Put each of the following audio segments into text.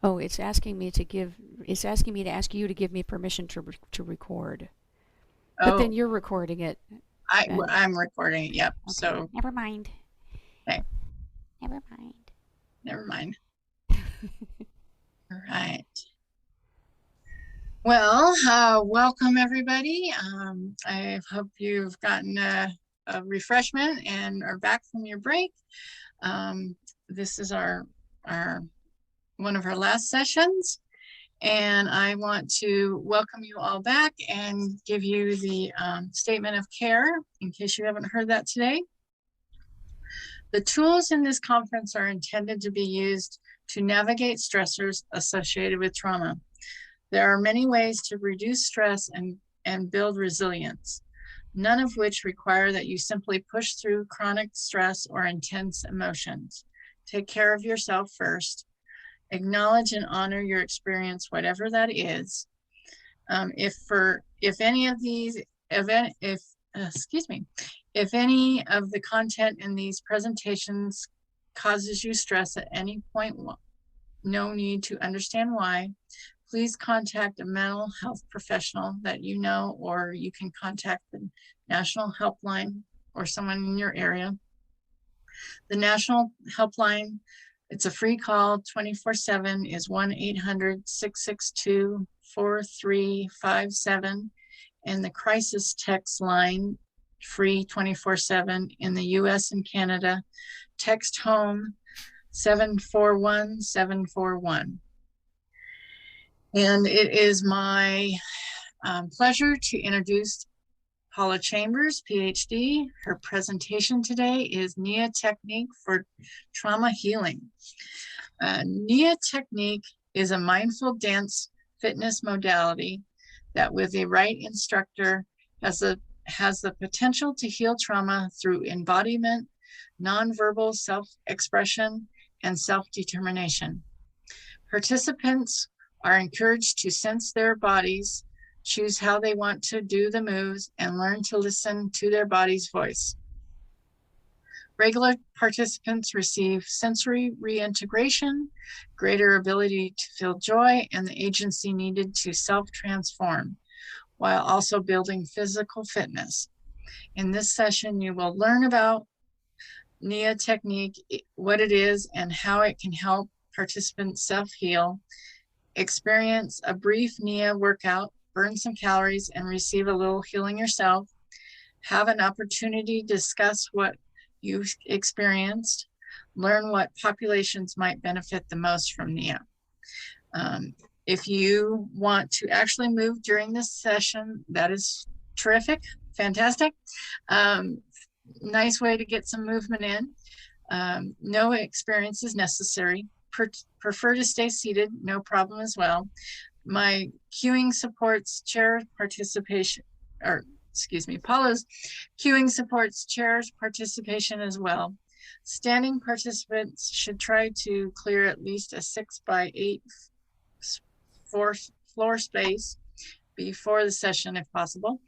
Oh, it's asking me to ask you to give me permission to record. But then Oh, you're recording it, and I'm recording it. Yep. okay, So, never mind. okay, Never mind. never mind. All right. Well, welcome everybody. I hope you've gotten a refreshment and are back from your break. This is our one of our last sessions, and I want to welcome you all back and give you the statement of care in case you haven't heard that today. The tools in this conference are intended to be used to navigate stressors associated with trauma. There are many ways to reduce stress and build resilience, none of which require that you simply push through chronic stress or intense emotions. Take care of yourself first. Acknowledge and honor your experience, whatever that is. If any of these if any of the content in these presentations causes you stress at any point, no need to understand why. Please contact a mental health professional that you know, or you can contact the National Helpline or someone in your area. The National Helpline, it's a free call 24/7, is 1-800-662-4357. And the crisis text line, free 24/7 in the US and Canada. Text home 741-741. And it is my pleasure to introduce Paula Chambers, PhD. Her presentation today is Nia Technique for Trauma Healing. Nia Technique is a mindful dance fitness modality that, with the right instructor, has the potential to heal trauma through embodiment, nonverbal self-expression, and self-determination. Participants are encouraged to sense their bodies, choose how they want to do the moves, and learn to listen to their body's voice. Regular participants receive sensory reintegration, greater ability to feel joy, and the agency needed to self-transform, while also building physical fitness. In this session, you will learn about Nia Technique, what it is, and how it can help participants self-heal, experience a brief Nia workout, burn some calories, and receive a little healing yourself, have an opportunity to discuss what you've experienced, learn what populations might benefit the most from Nia. If you want to actually move during this session, that is terrific, fantastic. Nice way to get some movement in. No experience is necessary. Prefer to stay seated, no problem as well. My cueing supports chair participation, Paula's cueing supports chair's participation as well. Standing participants should try to clear at least a 6x8 floor space before the session if possible.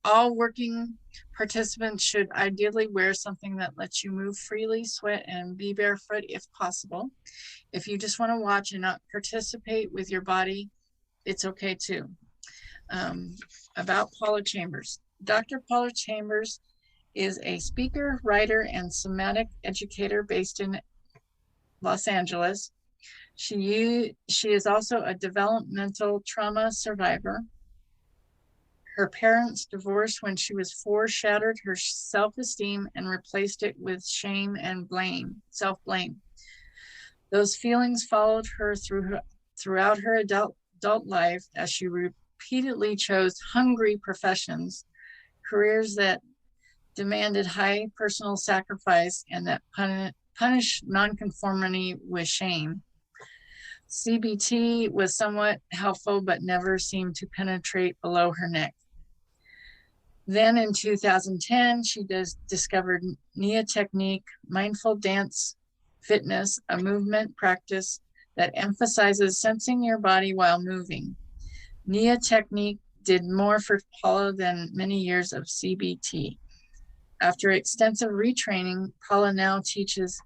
All working participants should ideally wear something that lets you move freely, sweat, and be barefoot if possible. If you just want to watch and not participate with your body, it's okay too. About Paula Chambers. Dr. Paula Chambers is a speaker, writer, and somatic educator based in Los Angeles. She is also a developmental trauma survivor. Her parents' divorce when she was 4 shattered her self-esteem and replaced it with shame and self-blame. Those feelings followed her throughout her adult life as she repeatedly chose hungry professions, careers that demanded high personal sacrifice and that punish nonconformity with shame. CBT was somewhat helpful, but never seemed to penetrate below her neck. Then in 2010, she discovered Nia Technique, mindful dance fitness, a movement practice that emphasizes sensing your body while moving. Nia Technique did more for Paula than many years of CBT. After extensive retraining, Paula now teaches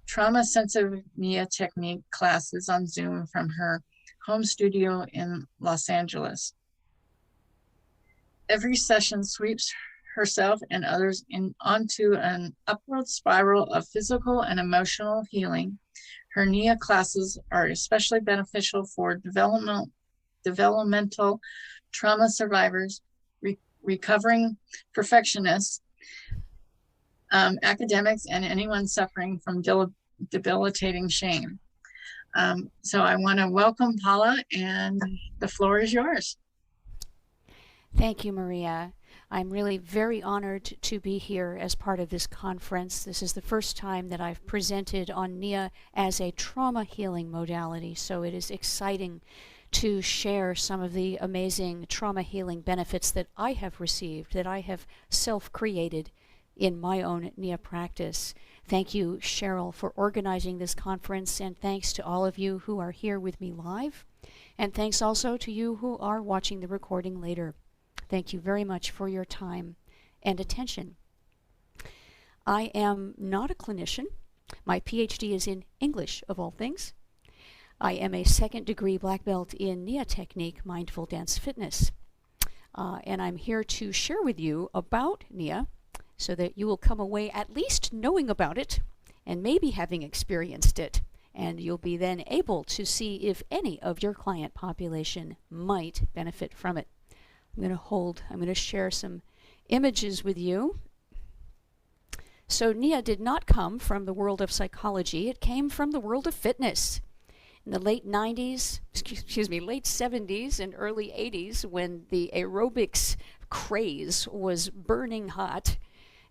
trauma-sensitive Nia Technique classes on Zoom from her home studio in Los Angeles. Every session sweeps herself and others onto an upward spiral of physical and emotional healing. Her Nia classes are especially beneficial for developmental trauma survivors, recovering perfectionists, academics, and anyone suffering from debilitating shame. So I want to welcome Paula, and the floor is yours. Thank you, Maria. I'm really very honored to be here as part of this conference. This is the first time that I've presented on Nia as a trauma healing modality, so it is exciting to share some of the amazing trauma healing benefits that I have received, that I have self-created in my own Nia practice. Thank you, Cheryl, for organizing this conference, and thanks to all of you who are here with me live, and thanks also to you who are watching the recording later. Thank you very much for your time and attention. I am not a clinician. My PhD is in English, of all things. I am a second-degree black belt in Nia Technique, Mindful Dance Fitness. And I'm here to share with you about Nia so that you will come away at least knowing about it and maybe having experienced it. And you'll be then able to see if any of your client population might benefit from it. I'm going to share some images with you. So Nia did not come from the world of psychology. It came from the world of fitness. In the late 70s and early 80s, when the aerobics craze was burning hot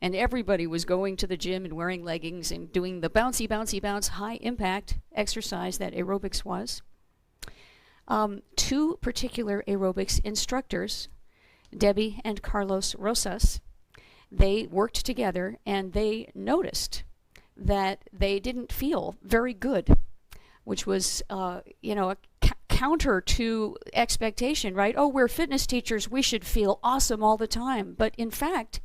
and everybody was going to the gym and wearing leggings and doing the bouncy, bouncy, bounce, high impact exercise that aerobics was, two particular aerobics instructors, Debbie and Carlos Rosas, they worked together and they noticed that they didn't feel very good, which was, a counter to expectation, right? Oh, we're fitness teachers, we should feel awesome all the time. But in fact,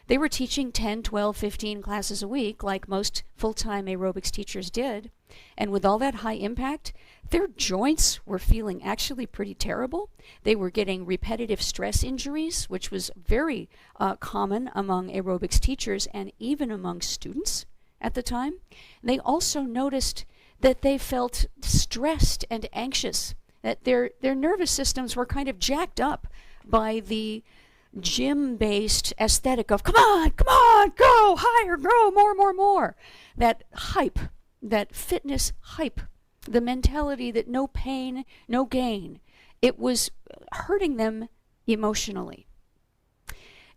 they were teaching 10, 12, 15 classes a week like most full-time aerobics teachers did. And with all that high impact, their joints were feeling actually pretty terrible. They were getting repetitive stress injuries, which was very common among aerobics teachers and even among students at the time. They also noticed that they felt stressed and anxious, that their nervous systems were kind of jacked up by the gym-based aesthetic of come on, go higher, grow more. That hype, that fitness hype, the mentality that no pain, no gain, it was hurting them emotionally.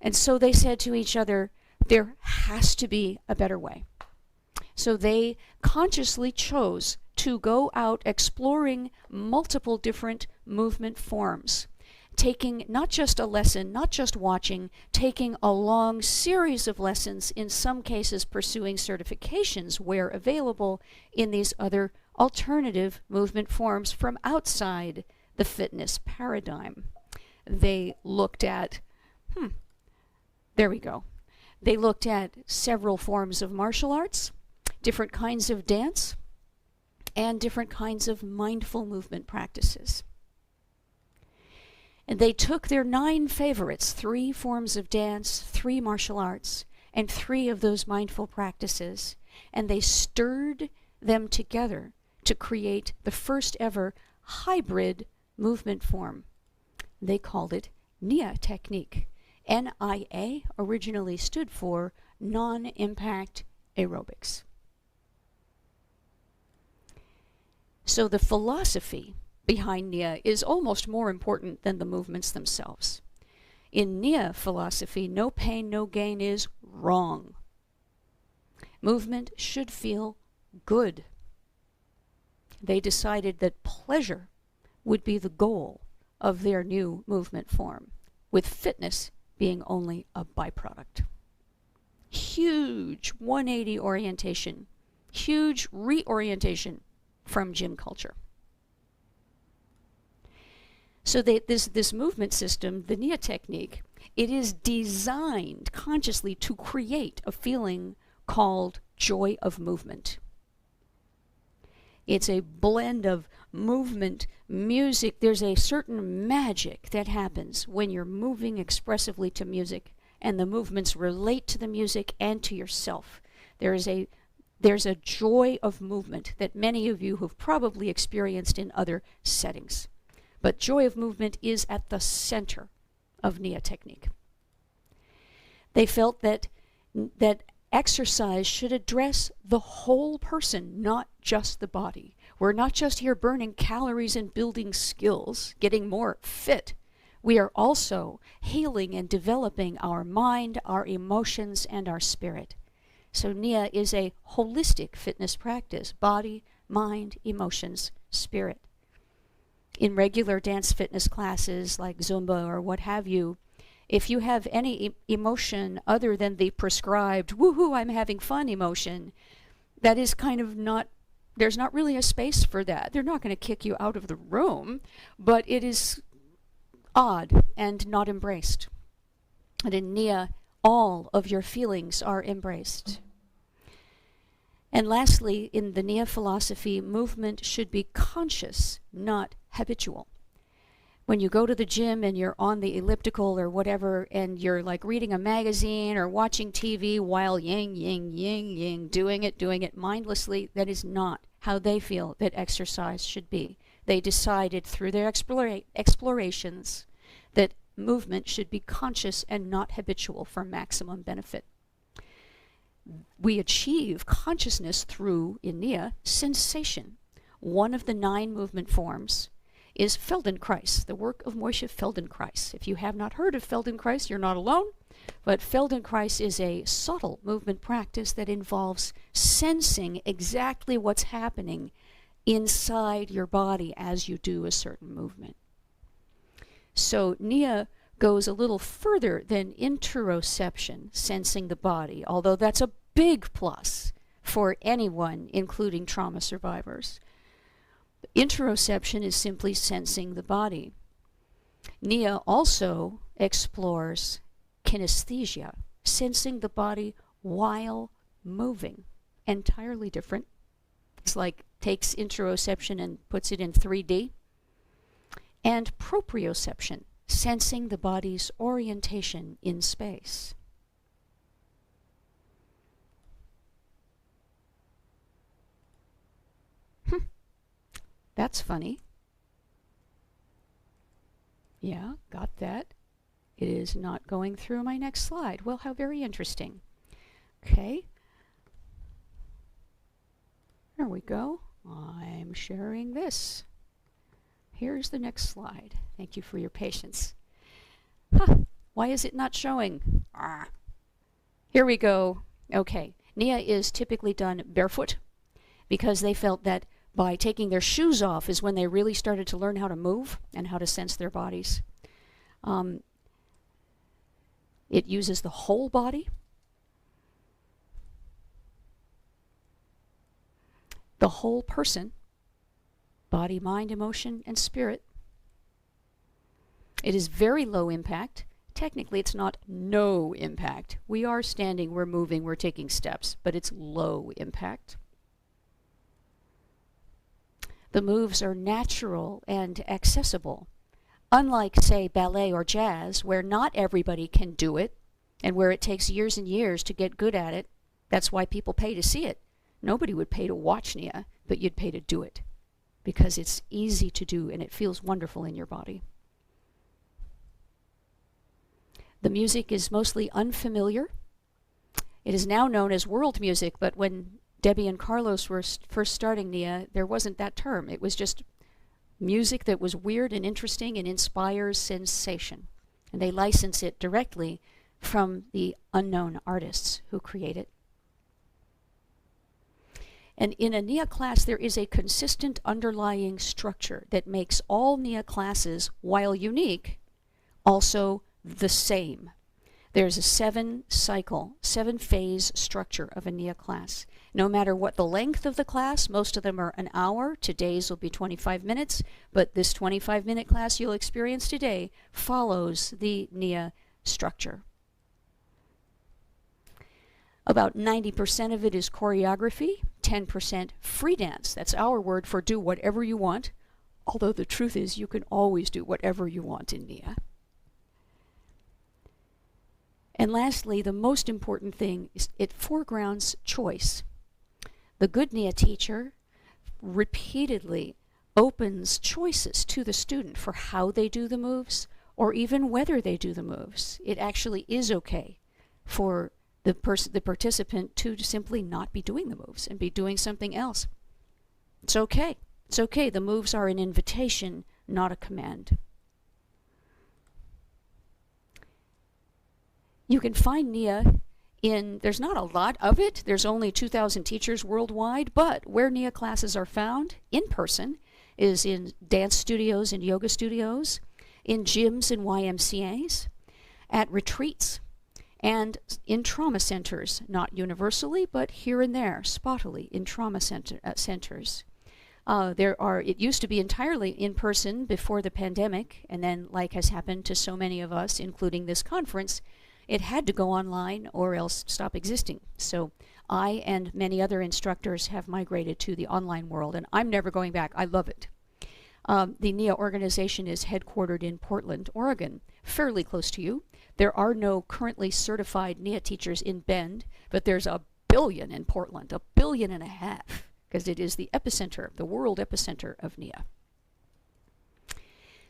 And so they said to each other, there has to be a better way. So they consciously chose to go out exploring multiple different movement forms, taking not just a lesson, not just watching, taking a long series of lessons, in some cases pursuing certifications where available in these other alternative movement forms from outside the fitness paradigm. They looked at, there we go. They looked at several forms of martial arts, different kinds of dance, and different kinds of mindful movement practices. And they took their 9 favorites, 3 forms of dance, 3 martial arts, and 3 of those mindful practices, and they stirred them together to create the first ever hybrid movement form. They called it Nia Technique. NIA originally stood for non-impact aerobics. So the philosophy behind Nia is almost more important than the movements themselves. In Nia philosophy, no pain, no gain is wrong. Movement should feel good. They decided that pleasure would be the goal of their new movement form, with fitness being only a byproduct. Huge 180 orientation, huge reorientation from gym culture. So this movement system, the Nia Technique, it is designed consciously to create a feeling called joy of movement. It's a blend of movement, music. There's a certain magic that happens when you're moving expressively to music, and the movements relate to the music and to yourself. There's a joy of movement that many of you have probably experienced in other settings. But joy of movement is at the center of Nia Technique. They felt that exercise should address the whole person, not just the body. We're not just here burning calories and building skills, getting more fit. We are also healing and developing our mind, our emotions, and our spirit. So Nia is a holistic fitness practice: body, mind, emotions, spirit. In regular dance fitness classes like Zumba or what have you, if you have any emotion other than the prescribed, woohoo, I'm having fun emotion, that is kind of not, there's not really a space for that. They're not going to kick you out of the room, but it is odd and not embraced. And in Nia, all of your feelings are embraced. And lastly, in the Nia philosophy, movement should be conscious, not habitual. When you go to the gym and you're on the elliptical or whatever, and you're like reading a magazine or watching TV while yin, yin, yin, yin, doing it mindlessly, that is not how they feel that exercise should be. They decided through their explorations that movement should be conscious and not habitual for maximum benefit. We achieve consciousness through, in Nia, sensation. One of the 9 movement forms is Feldenkrais, the work of Moshe Feldenkrais. If you have not heard of Feldenkrais, you're not alone. But Feldenkrais is a subtle movement practice that involves sensing exactly what's happening inside your body as you do a certain movement. So Nia goes a little further than interoception, sensing the body, although that's a big plus for anyone, including trauma survivors. Interoception is simply sensing the body. Nia also explores kinesthesia, sensing the body while moving. Entirely different. It's like takes interoception and puts it in 3D. And proprioception, sensing the body's orientation in space. That's funny. Yeah, got that. It is not going through my next slide. Well, how very interesting. Okay. There we go. I'm sharing this. Here's the next slide. Thank you for your patience. Huh, why is it not showing? Here we go. Okay. Nia is typically done barefoot because they felt that by taking their shoes off is when they really started to learn how to move and how to sense their bodies. It uses the whole body. The whole person. Body, mind, emotion, and spirit. It is very low impact. Technically, it's not no impact. We are standing, we're moving, we're taking steps, but it's low impact. The moves are natural and accessible. Unlike, say, ballet or jazz, where not everybody can do it, and where it takes years and years to get good at it. That's why people pay to see it. Nobody would pay to watch Nia, but you'd pay to do it, because it's easy to do and it feels wonderful in your body. The music is mostly unfamiliar. It is now known as world music, but when Debbie and Carlos were first starting Nia, there wasn't that term. It was just music that was weird and interesting and inspires sensation. And they license it directly from the unknown artists who create it. And in a Nia class, there is a consistent underlying structure that makes all Nia classes, while unique, also the same. There's a 7-phase structure of a Nia class. No matter what the length of the class, most of them are an hour. Today's will be 25 minutes, but this 25-minute class you'll experience today follows the Nia structure. About 90% of it is choreography, 10% free dance. That's our word for do whatever you want, although the truth is you can always do whatever you want in Nia. And lastly, the most important thing is it foregrounds choice. The good Nia teacher repeatedly opens choices to the student for how they do the moves or even whether they do the moves. It actually is okay for the participant to simply not be doing the moves and be doing something else. It's okay. It's okay. The moves are an invitation, not a command. You can find Nia there's not a lot of it. There's only 2,000 teachers worldwide, but where Nia classes are found in person is in dance studios and yoga studios, in gyms and YMCAs, at retreats, and in trauma centers, not universally, but here and there, spottily, in trauma centers. It used to be entirely in person before the pandemic, and then, like has happened to so many of us, including this conference, it had to go online or else stop existing. So I and many other instructors have migrated to the online world, and I'm never going back. I love it. The Nia organization is headquartered in Portland, Oregon, fairly close to you. There are no currently certified Nia teachers in Bend, but there's 1 billion in Portland, 1.5 billion, because it is the epicenter, the world epicenter of Nia.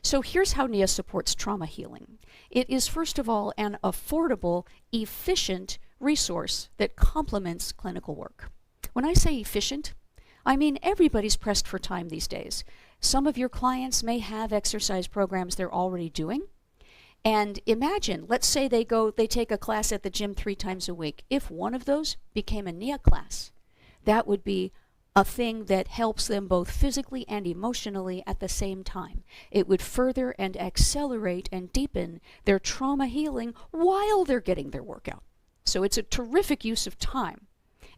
So here's how Nia supports trauma healing. It is, first of all, an affordable, efficient resource that complements clinical work. When I say efficient, I mean everybody's pressed for time these days. Some of your clients may have exercise programs they're already doing. And imagine, let's say they take a class at the gym 3 times a week. If one of those became a Nia class, that would be a thing that helps them both physically and emotionally at the same time. It would further and accelerate and deepen their trauma healing while they're getting their workout. So it's a terrific use of time,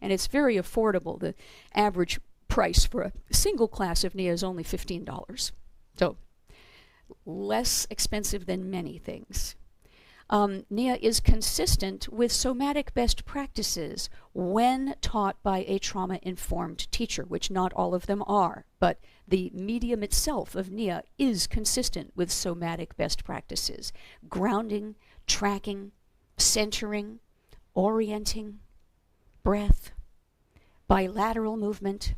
and it's very affordable. The average price for a single class of Nia is only $15. So less expensive than many things. Nia is consistent with somatic best practices when taught by a trauma-informed teacher, which not all of them are, but the medium itself of Nia is consistent with somatic best practices. Grounding, tracking, centering, orienting, breath, bilateral movement,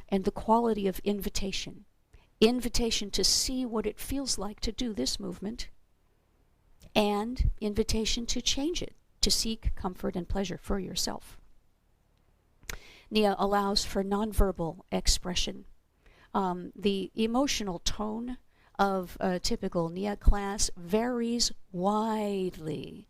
and the quality of invitation. Invitation to see what it feels like to do this movement, and invitation to change it, to seek comfort and pleasure for yourself. Nia allows for nonverbal expression. The emotional tone of a typical Nia class varies widely.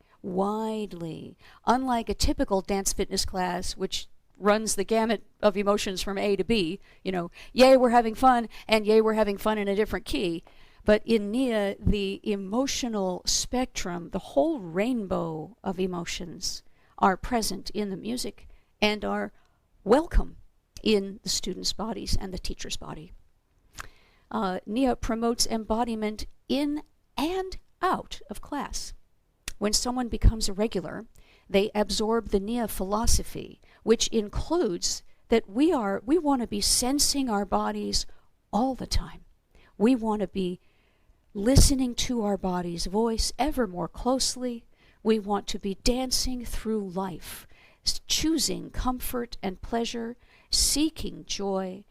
Unlike a typical dance fitness class, which runs the gamut of emotions from A to B, yay, we're having fun, and yay, we're having fun in a different key. But in Nia, the emotional spectrum, the whole rainbow of emotions are present in the music and are welcome in the students' bodies and the teacher's body. Nia promotes embodiment in and out of class. When someone becomes a regular, they absorb the Nia philosophy, which includes that we want to be sensing our bodies all the time. We want to be listening to our body's voice ever more closely. We want to be dancing through life, choosing comfort and pleasure, seeking joy,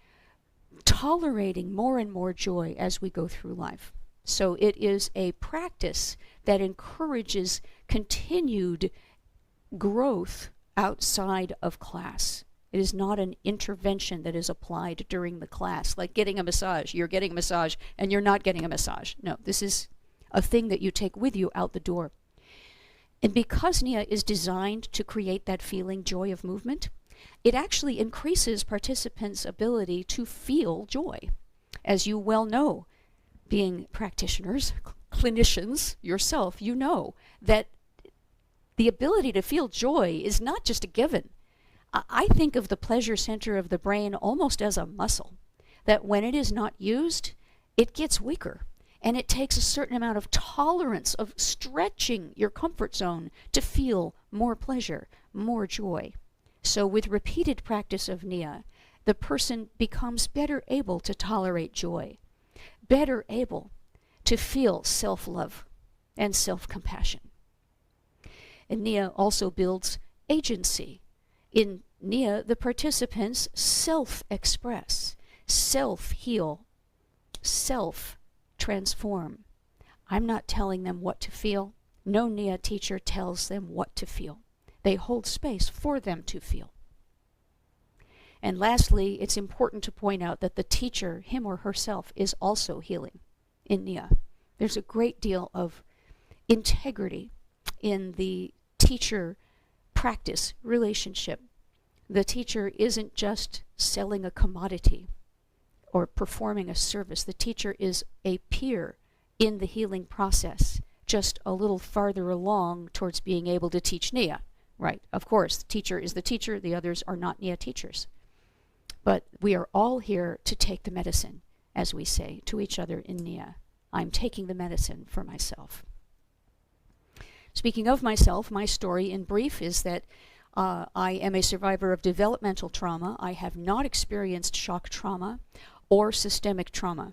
tolerating more and more joy as we go through life. So it is a practice that encourages continued growth outside of class. It is not an intervention that is applied during the class, like getting a massage. You're getting a massage and you're not getting a massage. No, this is a thing that you take with you out the door. And because Nia is designed to create that feeling, joy of movement, it actually increases participants' ability to feel joy. As you well know, being practitioners, clinicians yourself, you know that the ability to feel joy is not just a given. I think of the pleasure center of the brain almost as a muscle, that when it is not used, it gets weaker. And it takes a certain amount of tolerance of stretching your comfort zone to feel more pleasure, more joy. So with repeated practice of Nia, the person becomes better able to tolerate joy, better able to feel self-love and self-compassion. And Nia also builds agency. In Nia, the participants self-express, self-heal, self-transform. I'm not telling them what to feel. No Nia teacher tells them what to feel. They hold space for them to feel. And lastly, it's important to point out that the teacher, him or herself, is also healing in Nia. There's a great deal of integrity in the teacher-practice relationship. The teacher isn't just selling a commodity or performing a service. The teacher is a peer in the healing process, just a little farther along towards being able to teach Nia. Right, of course, the teacher is the teacher, the others are not Nia teachers. But we are all here to take the medicine, as we say to each other in Nia. I'm taking the medicine for myself. Speaking of myself, my story in brief is that I am a survivor of developmental trauma. I have not experienced shock trauma or systemic trauma.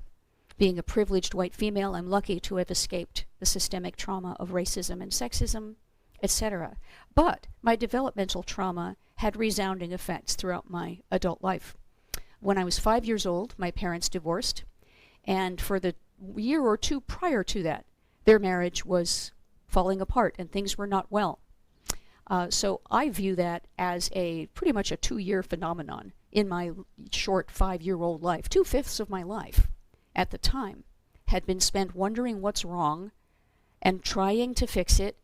Being a privileged white female, I'm lucky to have escaped the systemic trauma of racism and sexism, etc. But my developmental trauma had resounding effects throughout my adult life. When I was 5 years old, my parents divorced, and for the year or two prior to that, their marriage was falling apart and things were not well. So I view that as pretty much a 2-year phenomenon in my short 5-year-old life. 2/5 of my life at the time had been spent wondering what's wrong and trying to fix it,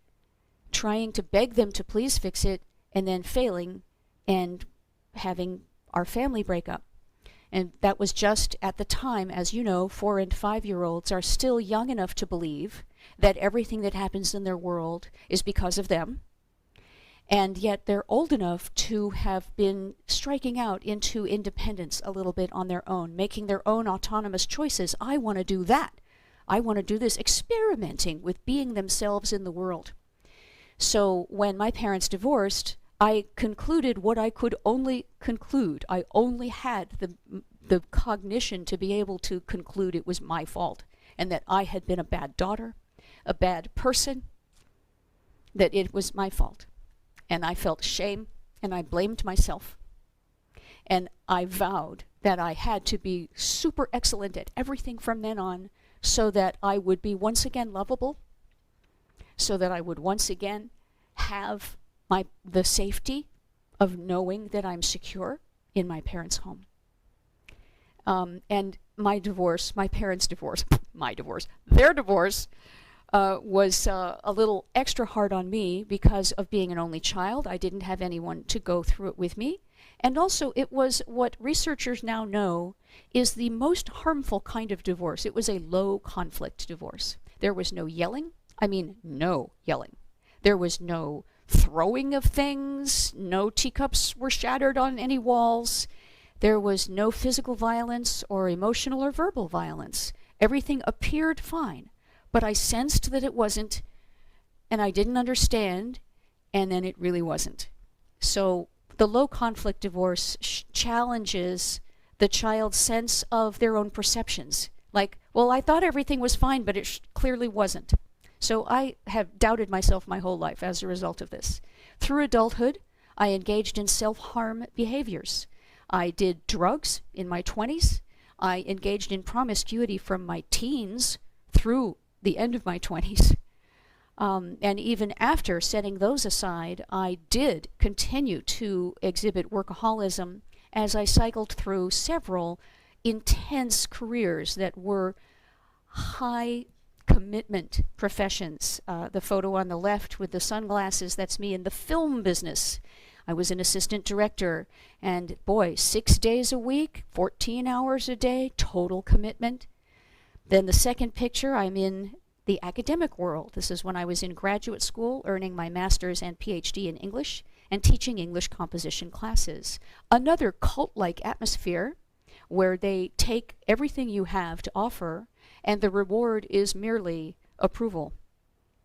trying to beg them to please fix it, and then failing and having our family break up. And that was just at the time, as you know, 4- and 5-year-olds are still young enough to believe that everything that happens in their world is because of them. And yet they're old enough to have been striking out into independence a little bit on their own, making their own autonomous choices. I want to do that. I want to do this, experimenting with being themselves in the world. So when my parents divorced, I concluded what I could only conclude. I only had the cognition to be able to conclude it was my fault and that I had been a bad daughter, a bad person, that it was my fault. And I felt shame and I blamed myself. And I vowed that I had to be super excellent at everything from then on so that I would be once again lovable, so that I would once again have the safety of knowing that I'm secure in my parents' home. And my parents' divorce, their divorce was a little extra hard on me because of being an only child. I didn't have anyone to go through it with me. And also it was what researchers now know is the most harmful kind of divorce. It was a low conflict divorce. There was no yelling. No yelling. There was no throwing of things. No teacups were shattered on any walls. There was no physical violence or emotional or verbal violence. Everything appeared fine, but I sensed that it wasn't, and I didn't understand, and then it really wasn't. So the low conflict divorce challenges the child's sense of their own perceptions. Like, well, I thought everything was fine, but it clearly wasn't. So I have doubted myself my whole life as a result of this. Through adulthood, I engaged in self-harm behaviors. I did drugs in my 20s. I engaged in promiscuity from my teens through the end of my 20s. And even after setting those aside, I did continue to exhibit workaholism as I cycled through several intense careers that were high commitment professions. The photo on the left with the sunglasses, that's me in the film business. I was an assistant director, and boy, 6 days a week, 14 hours a day, total commitment. Then the second picture, I'm in the academic world. This is when I was in graduate school, earning my master's and PhD in English, and teaching English composition classes. Another cult-like atmosphere where they take everything you have to offer, and the reward is merely approval.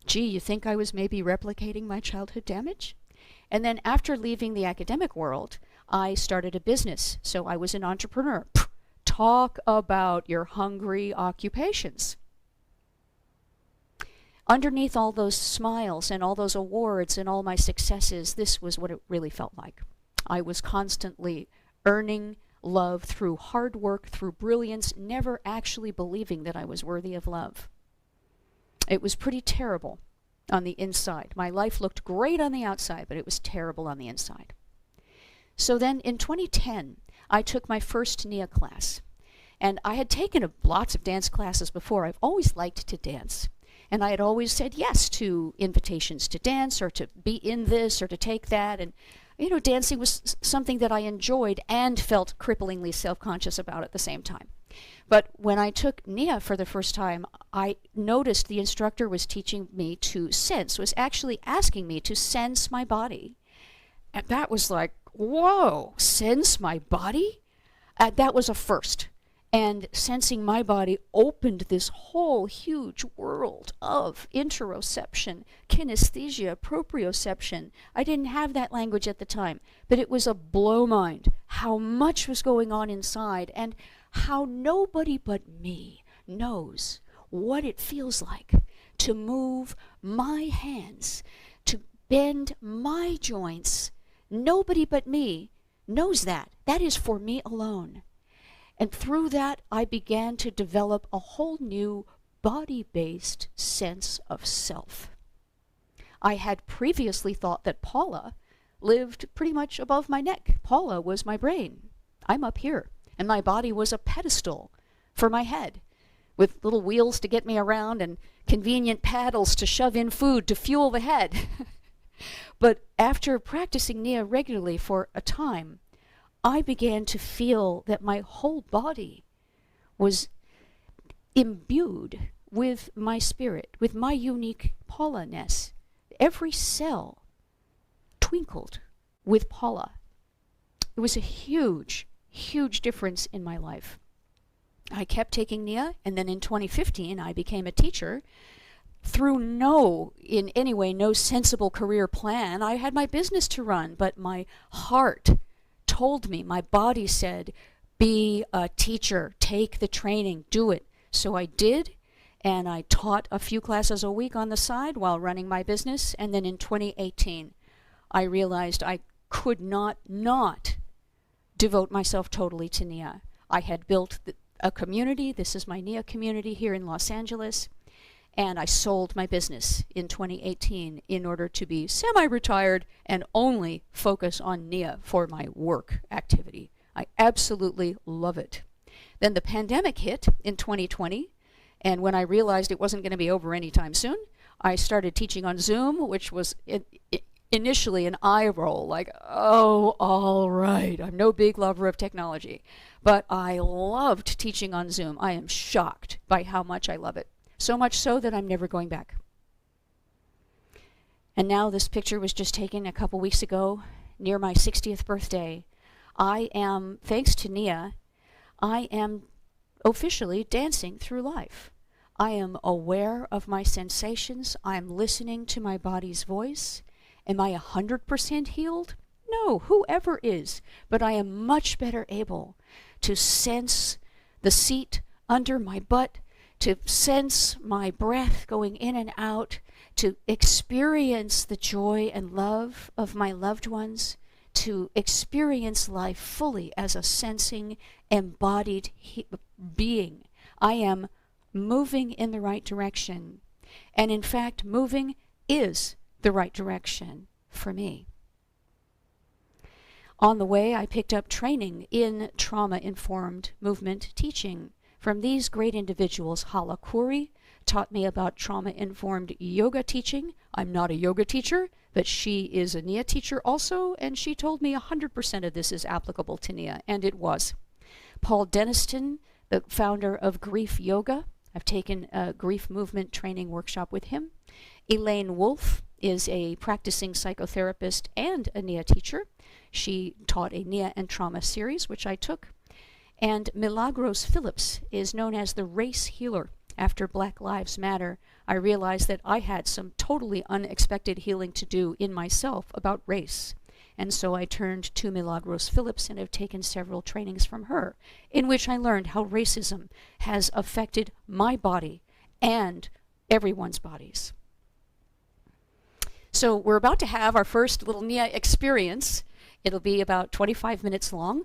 Gee, you think I was maybe replicating my childhood damage? And then after leaving the academic world, I started a business. So I was an entrepreneur. Talk about your hungry occupations. Underneath all those smiles and all those awards and all my successes, this was what it really felt like. I was constantly earning love through hard work, through brilliance, never actually believing that I was worthy of love. It was pretty terrible on the inside. My life looked great on the outside, but it was terrible on the inside. So then in 2010, I took my first Nia class. And I had taken lots of dance classes before. I've always liked to dance. And I had always said yes to invitations to dance or to be in this or to take that. And, you know, dancing was something that I enjoyed and felt cripplingly self-conscious about at the same time. But when I took Nia for the first time, I noticed the instructor was teaching me to sense, was actually asking me to sense my body. And that was like, whoa, sense my body? That was a first. And sensing my body opened this whole huge world of interoception, kinesthesia, proprioception. I didn't have that language at the time, but it was a blow mind how much was going on inside and how nobody but me knows what it feels like to move my hands, to bend my joints. Nobody but me knows that. That is for me alone. And through that, I began to develop a whole new body-based sense of self. I had previously thought that Paula lived pretty much above my neck. Paula was my brain. I'm up here. And my body was a pedestal for my head, with little wheels to get me around and convenient paddles to shove in food to fuel the head. But after practicing Nia regularly for a time, I began to feel that my whole body was imbued with my spirit, with my unique Paula-ness. Every cell twinkled with Paula. It was a huge, huge difference in my life. I kept taking Nia, and then in 2015 I became a teacher. Through in any way, no sensible career plan. I had my business to run, but my heart told me, my body said, be a teacher, take the training, do it. So I did, and I taught a few classes a week on the side while running my business. And then in 2018, I realized I could not devote myself totally to Nia. I had built a community. This is my Nia community here in Los Angeles. And I sold my business in 2018 in order to be semi-retired and only focus on Nia for my work activity. I absolutely love it. Then the pandemic hit in 2020, and when I realized it wasn't going to be over anytime soon, I started teaching on Zoom, which was initially an eye roll, like, oh, all right, I'm no big lover of technology. But I loved teaching on Zoom. I am shocked by how much I love it. So much so that I'm never going back. And now this picture was just taken a couple weeks ago near my 60th birthday. I am, thanks to Nia, I am officially dancing through life. I am aware of my sensations. I'm listening to my body's voice. Am I 100% healed? No, whoever is. But I am much better able to sense the seat under my butt, to sense my breath going in and out, to experience the joy and love of my loved ones, to experience life fully as a sensing, embodied being. I am moving in the right direction. And in fact, moving is the right direction for me. On the way, I picked up training in trauma-informed movement teaching from these great individuals. Hala Khoury taught me about trauma-informed yoga teaching. I'm not a yoga teacher, but she is a Nia teacher also, and she told me 100% of this is applicable to Nia, and it was. Paul Denniston, the founder of Grief Yoga. I've taken a grief movement training workshop with him. Elaine Wolf is a practicing psychotherapist and a Nia teacher. She taught a Nia and trauma series, which I took. And Milagros Phillips is known as the race healer. After Black Lives Matter, I realized that I had some totally unexpected healing to do in myself about race. And so I turned to Milagros Phillips and have taken several trainings from her, in which I learned how racism has affected my body and everyone's bodies. So we're about to have our first little Nia experience. It'll be about 25 minutes long.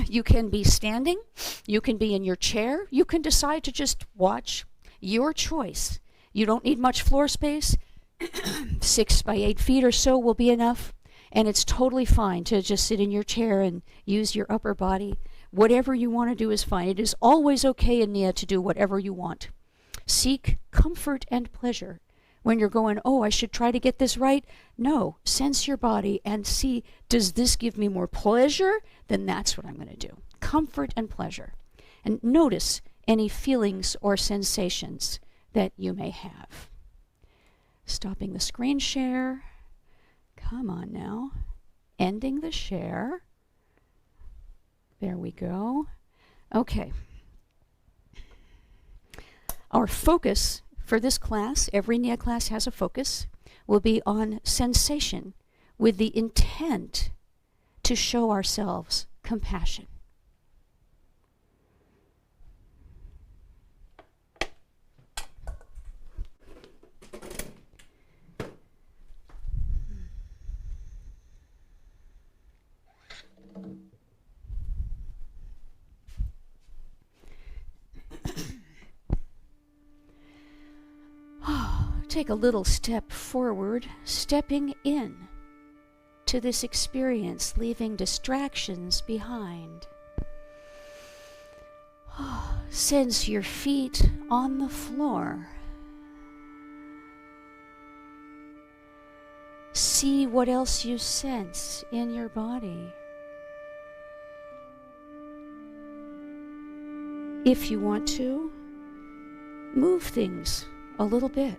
You can be standing, you can be in your chair, you can decide to just watch. Your choice. You don't need much floor space. 6 by 8 feet or so will be enough. And it's totally fine to just sit in your chair and use your upper body. Whatever you want to do is fine. It is always okay in Nia to do whatever you want. Seek comfort and pleasure. When you're going, oh, I should try to get this right. No, sense your body and see, does this give me more pleasure? Then that's what I'm going to do. Comfort and pleasure. And notice any feelings or sensations that you may have. Stopping the screen share. Come on now. Ending the share. There we go. Okay. Our focus for this class, every Nia class has a focus, will be on sensation with the intent to show ourselves compassion. Take a little step forward, stepping in to this experience, leaving distractions behind. Sense your feet on the floor. See what else you sense in your body. If you want to, move things a little bit.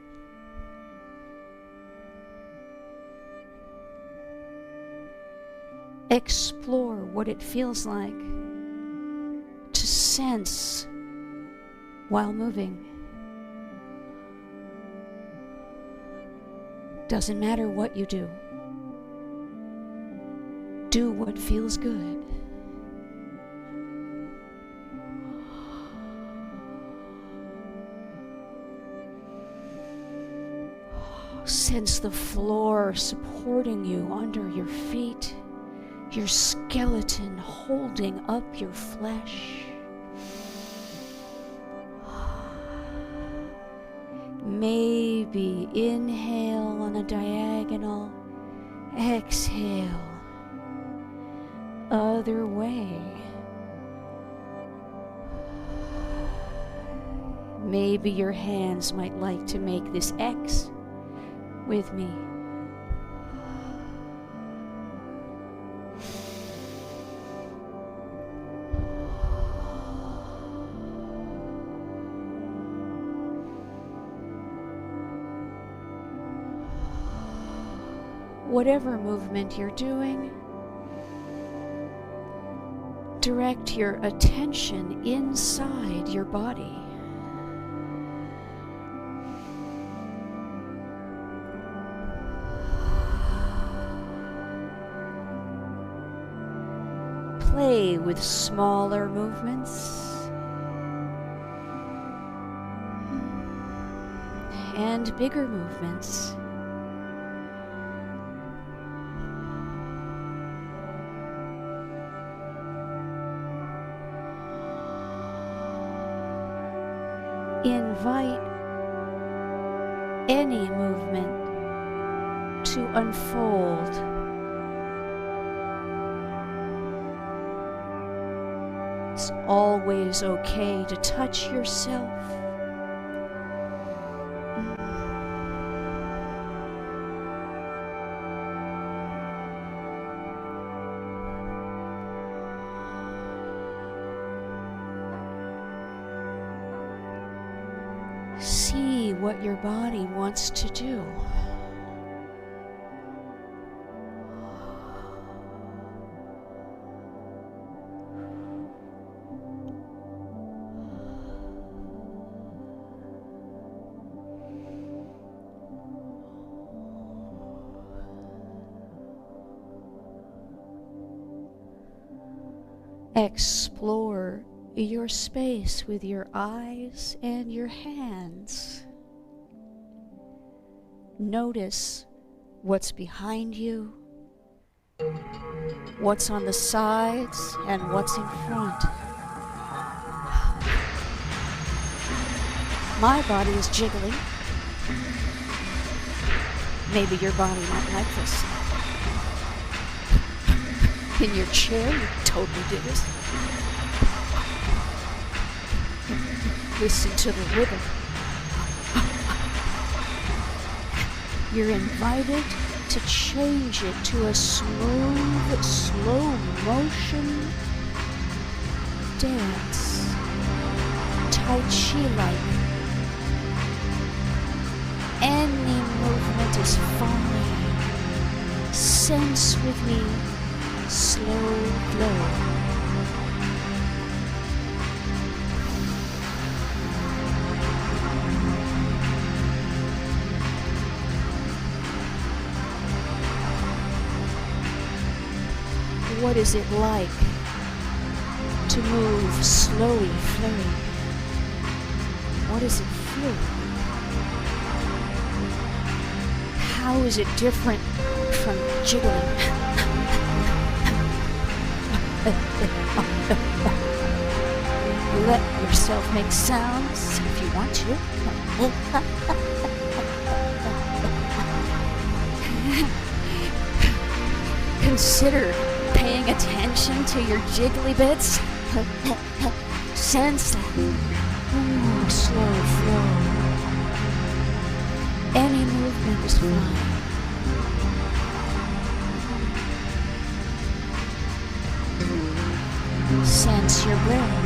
Explore what it feels like to sense while moving. Doesn't matter what you do. Do what feels good. Sense the floor supporting you under your feet. Your skeleton holding up your flesh. Maybe inhale on a diagonal, exhale other way. Maybe your hands might like to make this X with me. Whatever movement you're doing, direct your attention inside your body. Play with smaller movements and bigger movements. Invite any movement to unfold. It's always okay to touch yourself. See what your body wants to do. Explore your space with your eyes and your hands. Notice what's behind you, what's on the sides, and what's in front. My body is jiggling. Maybe your body might like this. In your chair, you can totally do this. Listen to the rhythm. You're invited to change it to a smooth, slow motion dance. Tai Chi-like. Any movement is fine. Sense with me, slow flow. What is it like to move slowly, flowy? What does it feel like? How is it different from jiggling? Let yourself make sounds if you want to. Consider paying attention to your jiggly bits. Sense that slow flow. Any movement is fine. Sense your breath.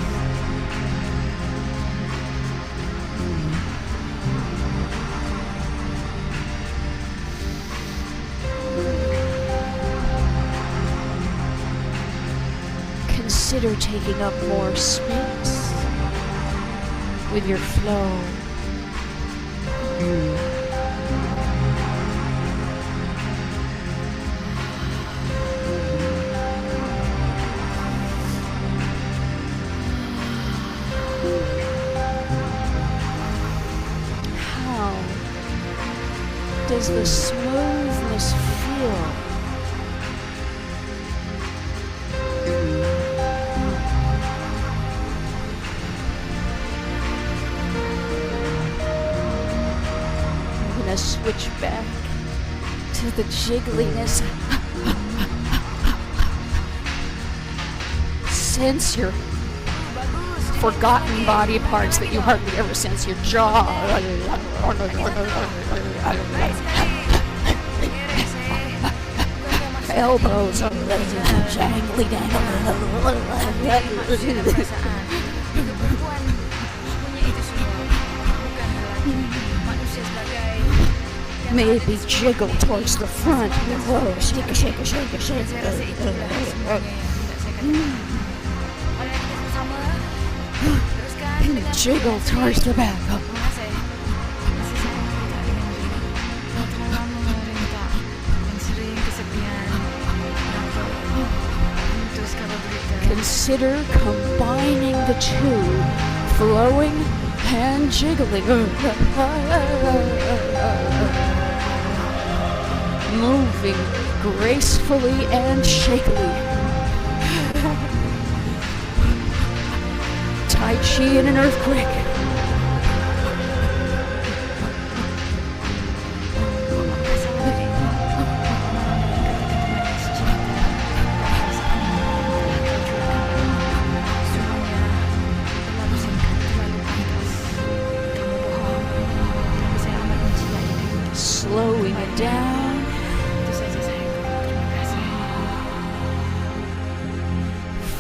Consider taking up more space with your flow. How does the smoothness feel? Switch back to the jiggliness. Sense your forgotten body parts that you hardly ever sense. Your jaw. Elbows. Jangly Maybe jiggle towards the front. Whoa, shake it, shake it, shake it, shake it. Jiggle towards the back. Consider combining the two, flowing and jiggling. Moving gracefully and shakily. Tai Chi in an earthquake. Slowing it down.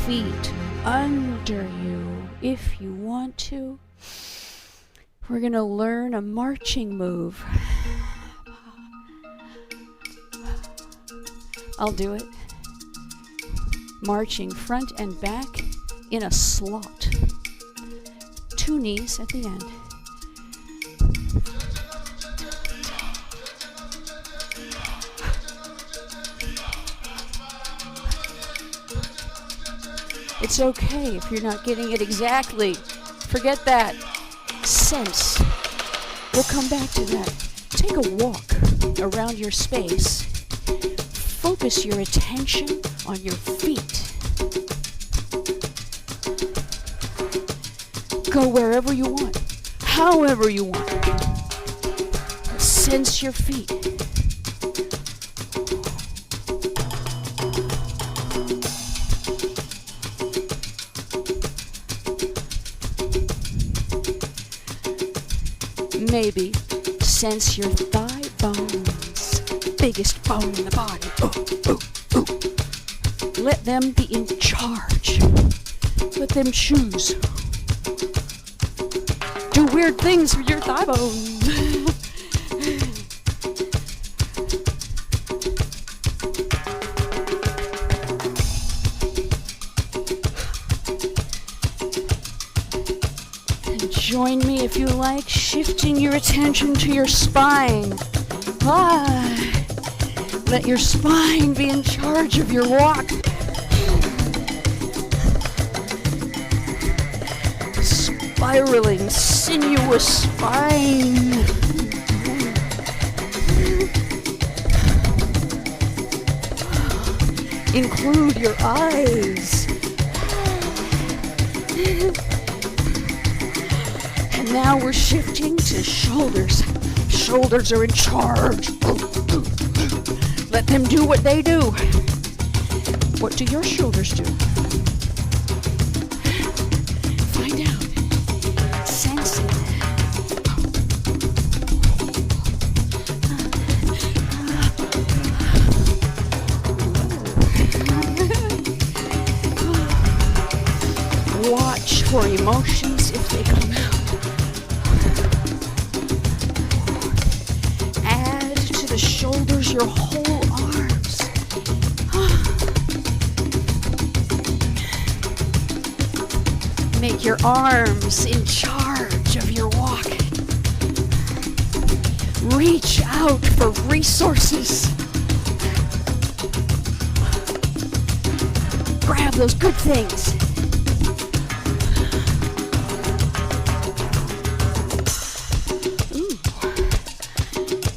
Feet under you if you want to. We're going to learn a marching move. I'll do it. Marching front and back in a slot. 2 knees at the end. It's okay if you're not getting it exactly. Forget that. Sense. We'll come back to that. Take a walk around your space. Focus your attention on your feet. Go wherever you want, however you want. Sense your feet. Maybe sense your thigh bones, biggest bone in the body. Let them be in charge. Let them choose. Do weird things with your thigh bones. And join me if you like, shifting your attention to your spine. Let your spine be in charge of your walk. Spiraling, sinuous spine. Include your eyes. And now we're shifting to shoulders. Shoulders are in charge. Let them do what they do. What do your shoulders do? Find out. Sense it. Watch for emotions if they come out. Add to the shoulders your whole arms. Make your arms in charge of your walk. Reach out for resources. Grab those good things.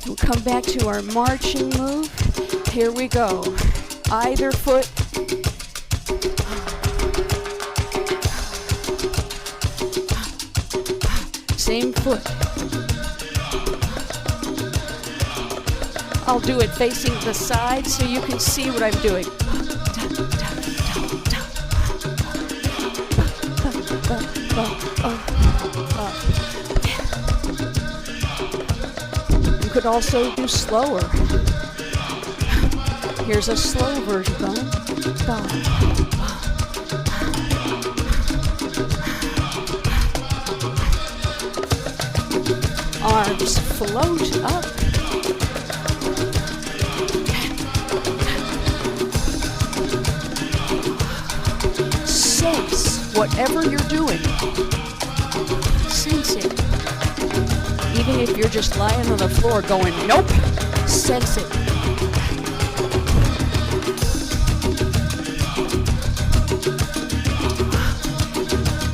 We'll come back to our marching move. Here we go. Either foot. Same foot. I'll do it facing the side so you can see what I'm doing. You could also do slower. Here's a slow version. Arms float up. Sense whatever you're doing. Sense it. Even if you're just lying on the floor going, nope, sense it.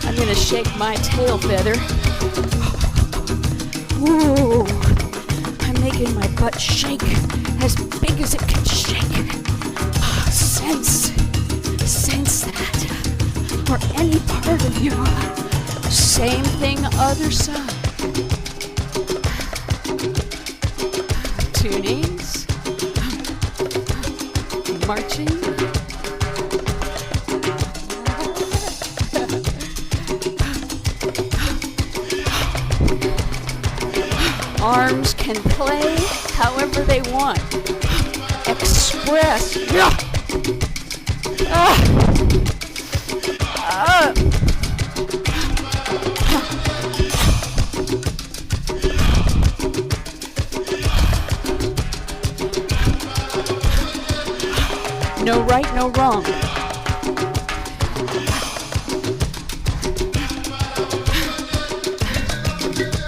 I'm going to shake my tail feather. Ooh, I'm making my butt shake as big as it can shake. Sense that. Or any part of you. Same thing, other side. Two knees. Marching. Arms can play however they want. Express. No right, no wrong.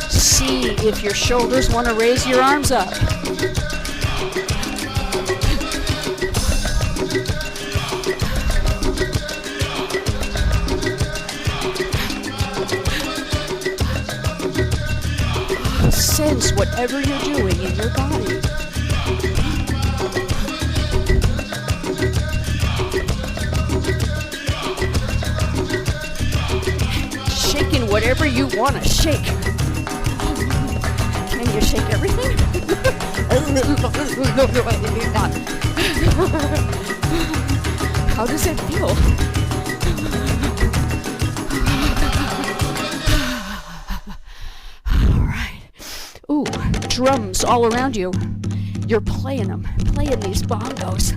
See if your shoulders want to raise your arms up. sense whatever you're doing in your body. Shaking whatever you want to shake. Can you shake everything? How does it feel? All right. Ooh, drums all around you. You're playing them, playing these bongos.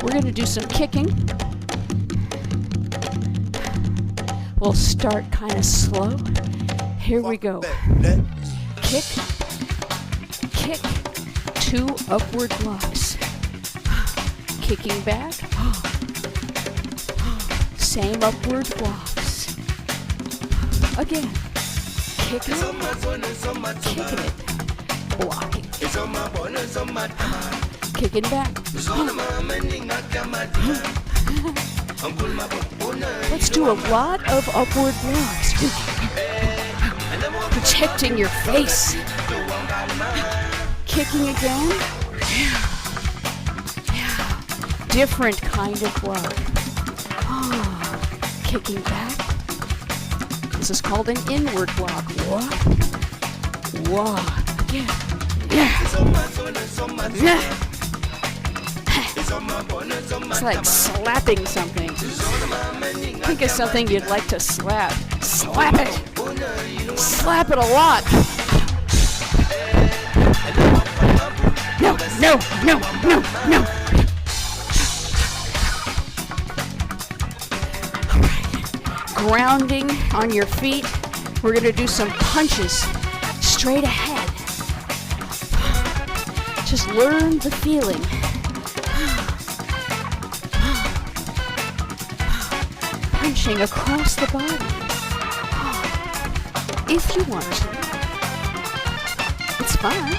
We're going to do some kicking. We'll start kind of slow. Here we go. Kick, kick, 2 upward blocks. Kicking back. Same upward blocks. Again. Kicking it, blocking. Kicking back. Let's do a lot of upward blocks. Protecting your face. Kicking again. Different kind of block. Kicking back. This is called an inward block. Whoa. Again. Yeah. It's like slapping something. Think of something you'd like to slap. Slap it. Slap it a lot. No, no, no, no, no. All right. Grounding on your feet. We're going to do some punches straight ahead. Just learn the feeling. Punching across the body. If you want to. It's fun.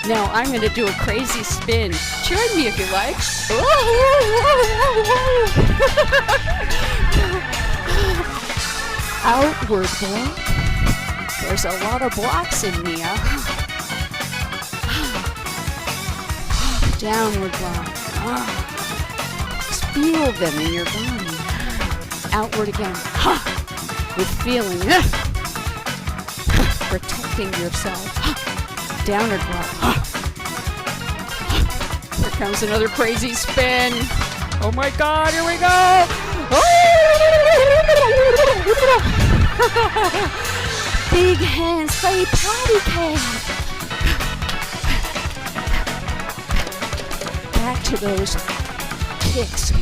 Now I'm going to do a crazy spin. Join me if you like. Outward block. There's a lot of blocks in Nia. Downward block. Just feel them in your body. Outward again. With feeling. Protecting yourself. Downward block. Here comes another crazy spin. Oh my God, here we go. Big hands play patty cake. Back to those kicks.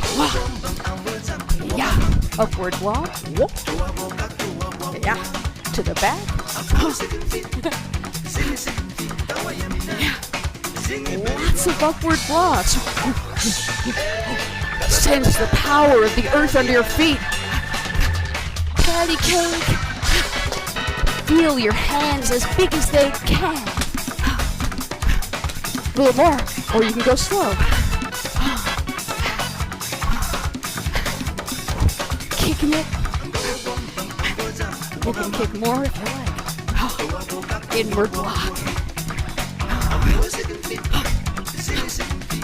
Yeah. Upward block. Yeah. To the back. Yeah. Lots of upward blocks. Sense the power of the earth under your feet. Patty cake. Feel your hands as big as they can. A little more, or you can go slow. Kicking it. You can kick more if you like. Inward block.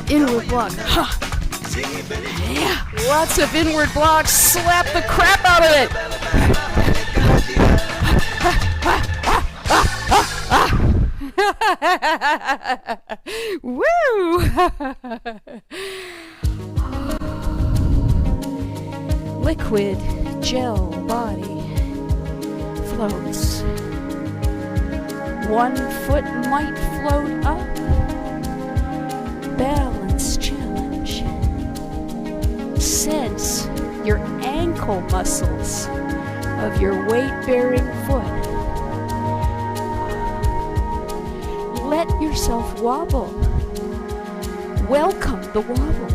Inward block. Yeah, lots of inward blocks. Slap the crap out of it. Woo! Liquid gel body floats. 1 foot might float up. Balance challenge. Sense your ankle muscles of your weight-bearing foot. Let yourself wobble. Welcome the wobble.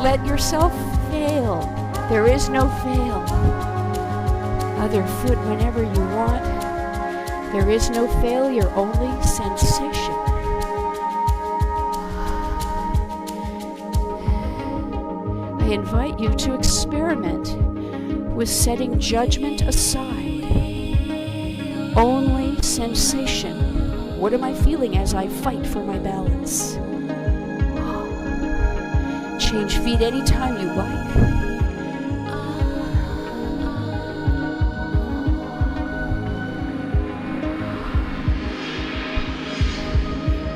Let yourself fail. There is no fail. Other foot whenever you want. There is no failure, only sensation. I invite you to experiment with setting judgment aside. Only sensation. What am I feeling as I fight for my balance? Change feet anytime you like.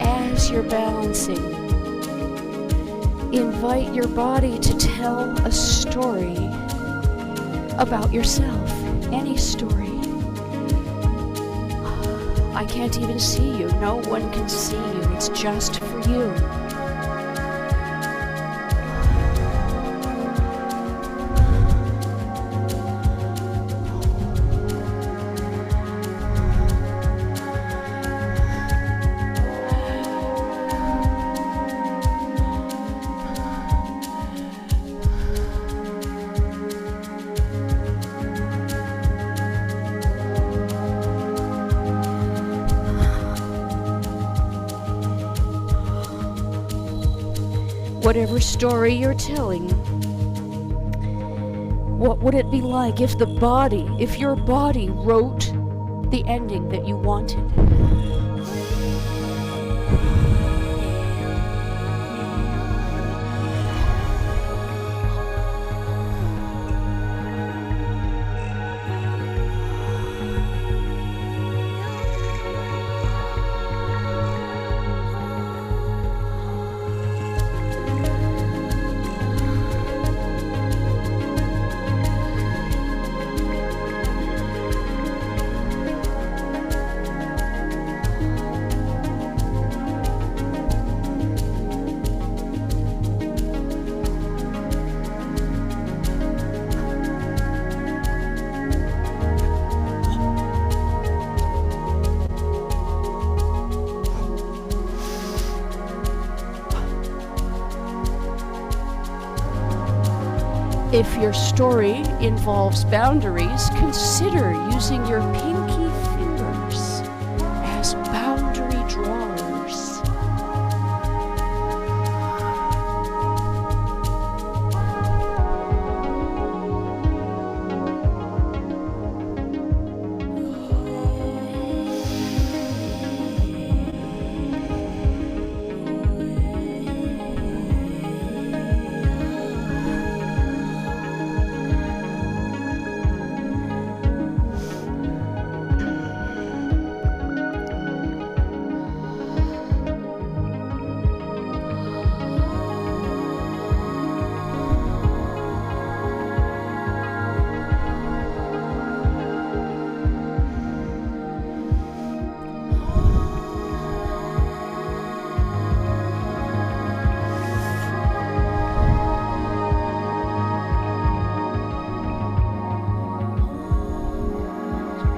As you're balancing, invite your body to tell a story about yourself, any story. I can't even see you. No one can see you. It's just for you. Whatever story you're telling, what would it be like if your body wrote the ending that you wanted? If your story involves boundaries, consider using your pinky fingers as boundary drawers.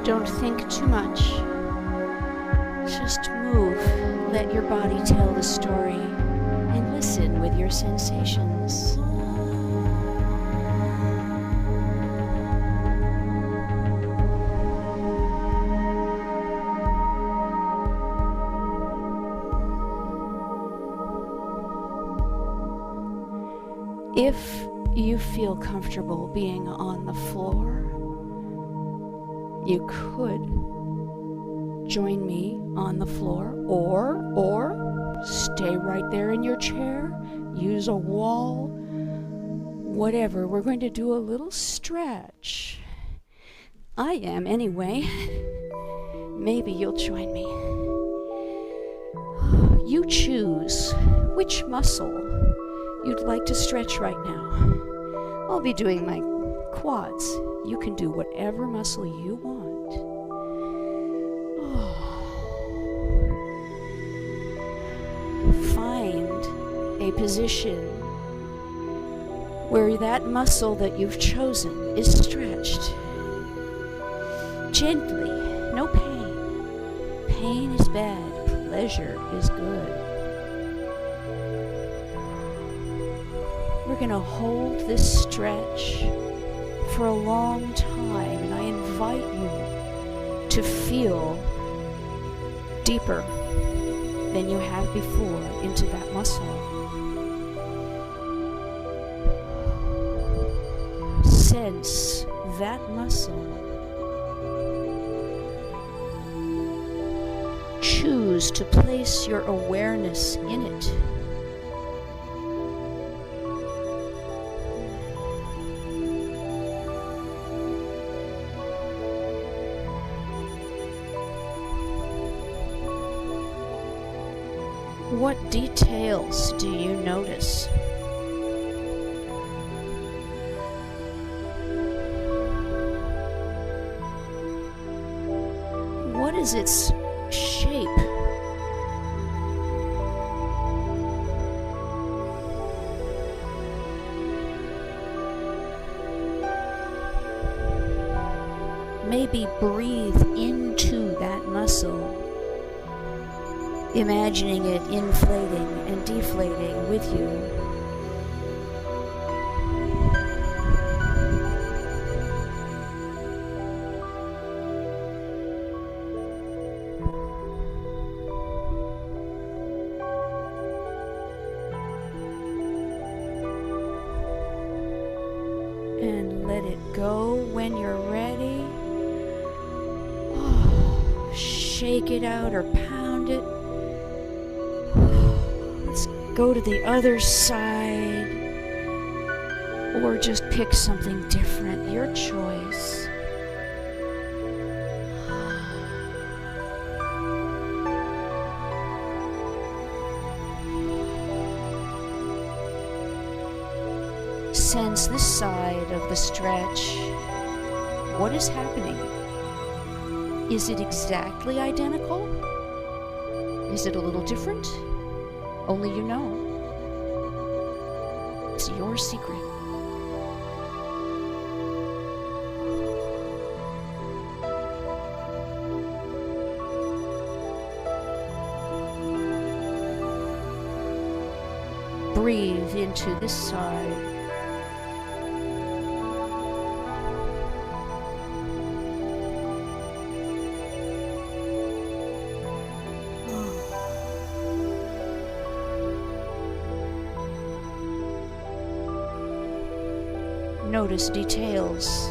Don't think too much. Just move. Let your body tell the story and listen with your sensations. If you feel comfortable being on the floor, you could join me on the floor or stay right there in your chair, use a wall, whatever. We're going to do a little stretch. I am anyway. Maybe you'll join me. You choose which muscle you'd like to stretch right now. I'll be doing my quads. You can do whatever muscle you want. Find a position where that muscle that you've chosen is stretched. Gently, no pain. Pain is bad, pleasure is good. We're going to hold this stretch for a long time, and I invite you to feel deeper than you have before into that muscle. Sense that muscle. Choose to place your awareness in it. What details do you notice? What is its shape? Maybe breathe into that muscle, imagining it inflating and deflating with you. And let it go when you're ready. Oh, shake it out or pound it. Let's go to the other side. Or just pick something different, your choice. Sense this side of the stretch. What is happening? Is it exactly identical? Is it a little different? Only you know. It's your secret. Breathe into this side. Notice details.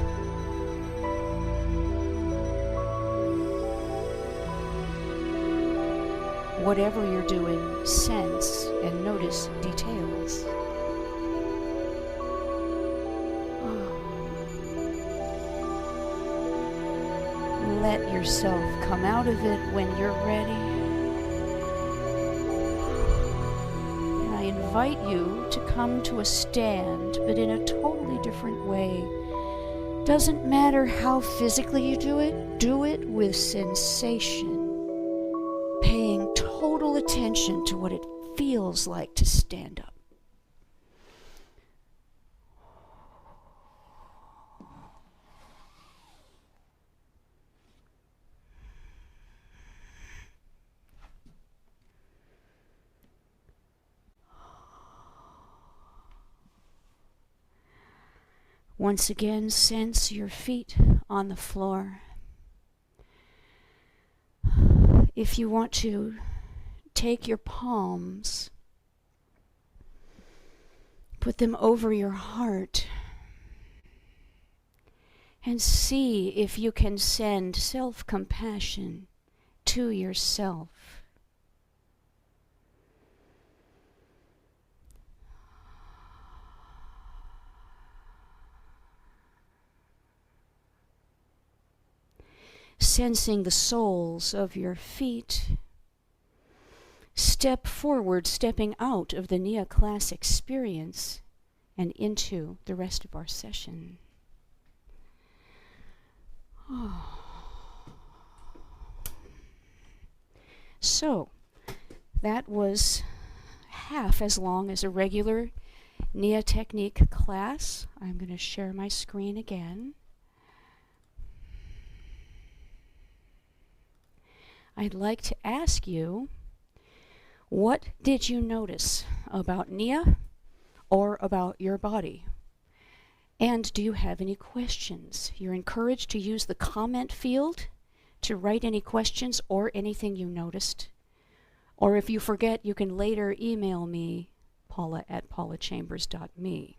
Whatever you're doing, sense and notice details. Let yourself come out of it when you're ready. And I invite you to come to a stand, but in a totally different way. Doesn't matter how physically you do it with sensation. Paying total attention to what it feels like to stand up. Once again, sense your feet on the floor. If you want to, take your palms, put them over your heart, and see if you can send self-compassion to yourself. Sensing the soles of your feet. Step forward, stepping out of the Nia class experience and into the rest of our session. Oh. So, that was half as long as a regular Nia Technique class. I'm going to share my screen again. I'd like to ask you, what did you notice about Nia or about your body? And do you have any questions? You're encouraged to use the comment field to write any questions or anything you noticed. Or if you forget, you can later email me, paula@paulachambers.me.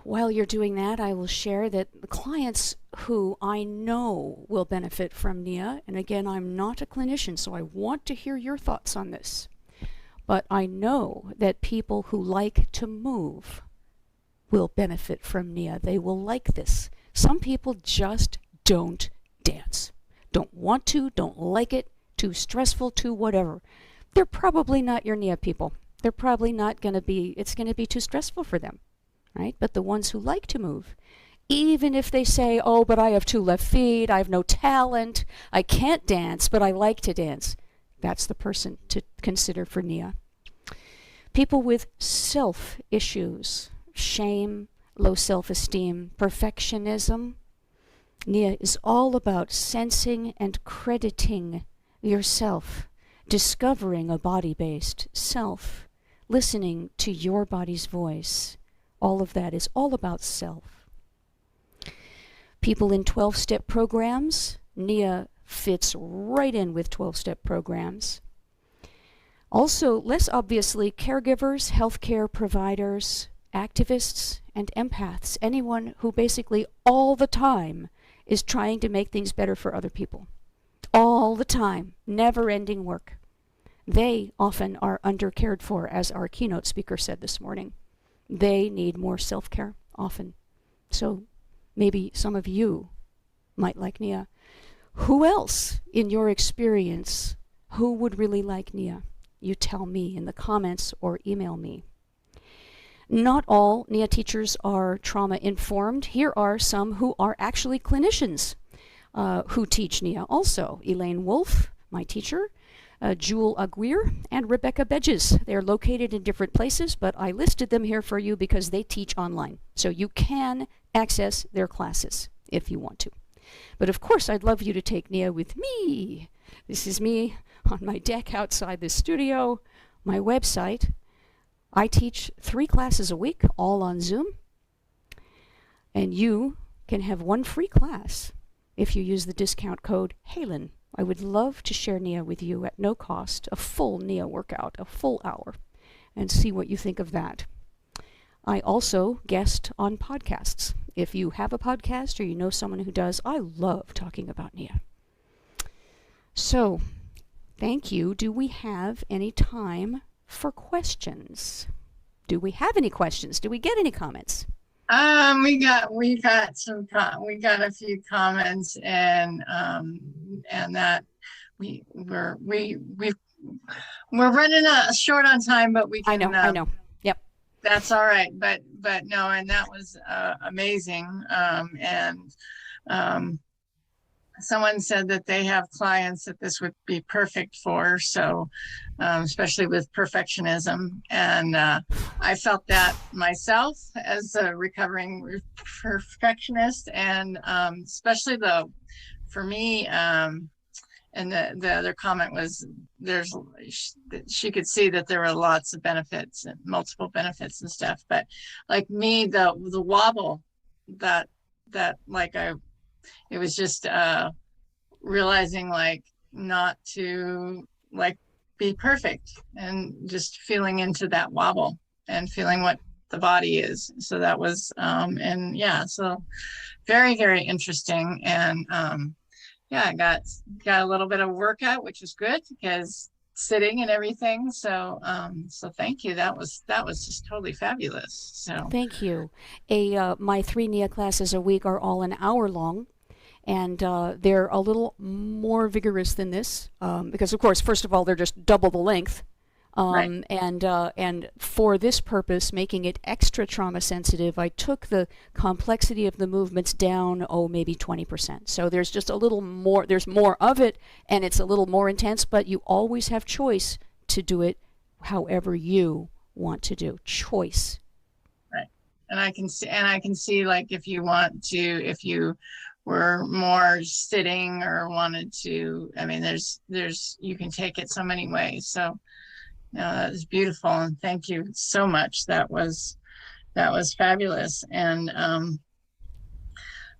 While you're doing that, I will share that the clients who I know will benefit from Nia, and again, I'm not a clinician, so I want to hear your thoughts on this, but I know that people who like to move will benefit from Nia. They will like this. Some people just don't dance. Don't want to, don't like it, too stressful, too whatever. They're probably not your Nia people. They're probably not going to be, it's going to be too stressful for them, right? But the ones who like to move, even if they say, oh, but I have 2 left feet, I have no talent, I can't dance, but I like to dance, that's the person to consider for Nia. People with self issues, shame, low self-esteem, perfectionism. Nia is all about sensing and crediting yourself, discovering a body-based self, listening to your body's voice. All of that is all about self. People in 12-step programs, Nia fits right in with 12-step programs. Also, less obviously, caregivers, healthcare providers, activists, and empaths, anyone who basically all the time is trying to make things better for other people. All the time, never-ending work. They often are under-cared for, as our keynote speaker said this morning. They need more self-care, often. So maybe some of you might like Nia. Who else, in your experience, who would really like Nia? You tell me in the comments or email me. Not all Nia teachers are trauma-informed. Here are some who are actually clinicians who teach Nia also. Elaine Wolf, my teacher, Jewel Aguirre, and Rebecca Bedges. They're located in different places, but I listed them here for you because they teach online. So you can access their classes if you want to. But of course, I'd love you to take Nia with me. This is me on my deck outside the studio, my website. I teach 3 classes a week, all on Zoom. And you can have 1 free class if you use the discount code Haelan. I would love to share Nia with you at no cost, a full Nia workout, a full hour, and see what you think of that. I also guest on podcasts. If you have a podcast or you know someone who does, I love talking about Nia. So, thank you. Do we have any time for questions? Do we have any questions? Do we get any comments? We got a few comments, and that we're running short on time, but we can. I know. Yep. That's all right, but no, and that was amazing. Someone said that they have clients that this would be perfect for, so especially with perfectionism. And I felt that myself as a recovering perfectionist, and especially for me, and the other comment was she could see that there were lots of benefits and multiple benefits and stuff. But like me, the wobble that like it was just realizing like not to like be perfect, and just feeling into that wobble and feeling what the body is. So that was and yeah, so very, very interesting. And yeah, I got a little bit of workout, which is good because sitting and everything. So so thank you. That was just totally fabulous. So thank you. My 3 Nia classes a week are all an hour long. And they're a little more vigorous than this because, of course, first of all, they're just double the length. Right. And for this purpose, making it extra trauma sensitive, I took the complexity of the movements down, maybe 20%. So there's just a little more, there's more of it, and it's a little more intense, but you always have choice to do it however you want to do. Choice. Right. And I can see like if you were more sitting or wanted to, I mean, there's you can take it so many ways. So that was beautiful, and thank you so much. That was fabulous. And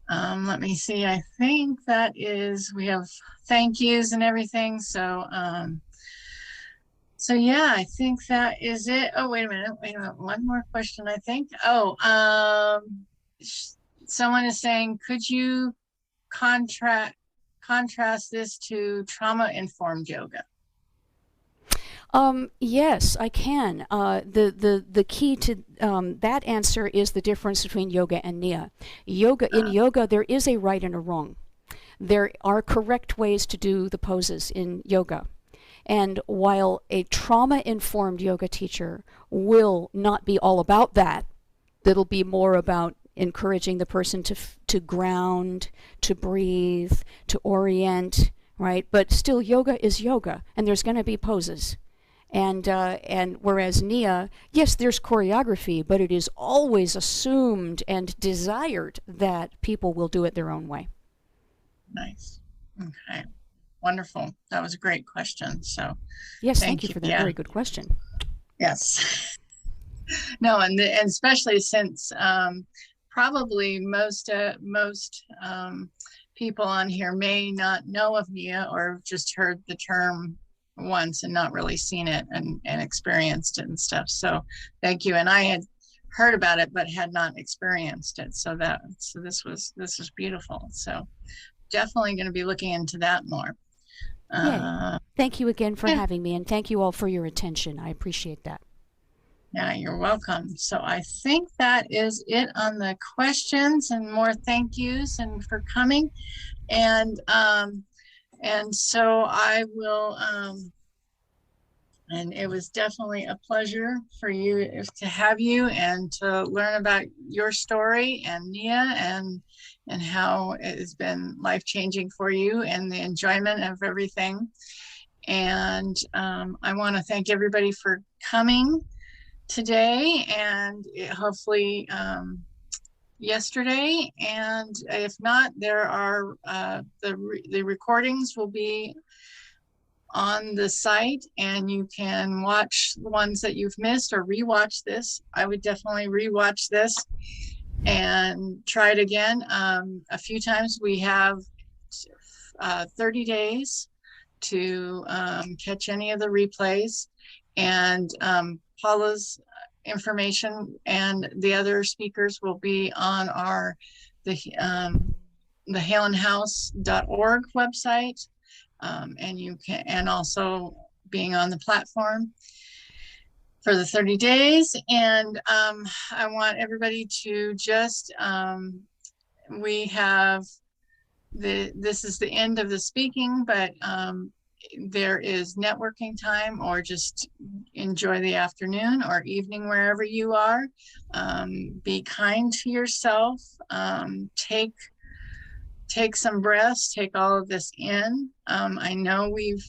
Let me see. I think that is, we have thank yous and everything. So, so yeah, I think that is it. Oh, wait a minute. Wait a minute. One more question, I think. Oh, someone is saying, could you contrast this to trauma-informed yoga? Yes, I can. The key to that answer is the difference between yoga and Nia. In yoga, there is a right and a wrong. There are correct ways to do the poses in yoga. And while a trauma-informed yoga teacher will not be all about that, it'll be more about encouraging the person to ground, to breathe, to orient, right? But still, yoga is yoga, and there's going to be poses. And whereas Nia, yes, there's choreography, but it is always assumed and desired that people will do it their own way. Nice. Okay. Wonderful. That was a great question. So yes, thank you for that. Yeah. Very good question. Yes. No, and especially since probably most people on here may not know of Nia or just heard the term once and not really seen it and experienced it and stuff. So thank you. And I had heard about it but had not experienced it. So this was beautiful. So definitely going to be looking into that more. Thank you again for having me, and thank you all for your attention. I appreciate that. Yeah, you're welcome. So I think that is it on the questions, and more thank yous and for coming. And so I will, and it was definitely a pleasure for you to have you and to learn about your story and Nia and how it has been life-changing for you and the enjoyment of everything. And I want to thank everybody for coming today and hopefully yesterday. And if not, there are the recordings will be on the site, and you can watch the ones that you've missed or rewatch this. I would definitely rewatch this and try it again a few times. We have 30 days to catch any of the replays, and Paula's information and the other speakers will be on the haelanhouse.org website, and you can, and also being on the platform for the 30 days. And I want everybody to just we have this is the end of the speaking, but there is networking time, or just enjoy the afternoon or evening wherever you are. Be kind to yourself. Take some breaths, take all of this in. I know we've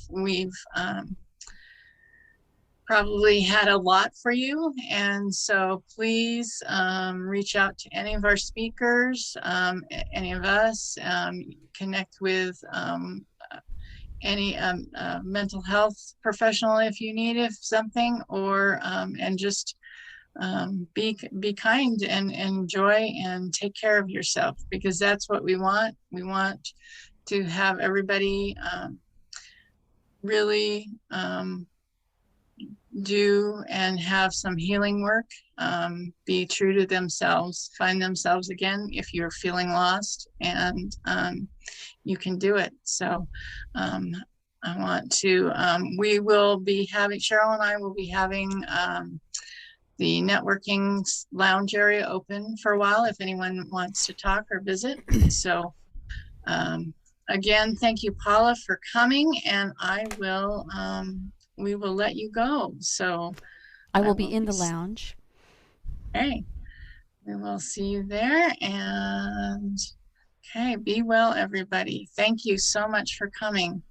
probably had a lot for you, and so please reach out to any of our speakers, any of us, connect with any mental health professional if you need something, or and just be kind and enjoy and take care of yourself, because that's what we want. We want to have everybody really do and have some healing work, be true to themselves, find themselves again if you're feeling lost, and you can do it. So I want to, we will be having, Cheryl and I will be having the networking lounge area open for a while if anyone wants to talk or visit. So again, thank you, Paula, for coming, and I will, we will let you go. So I will be in the lounge. Okay, we will see you there. And okay, be well, everybody. Thank you so much for coming.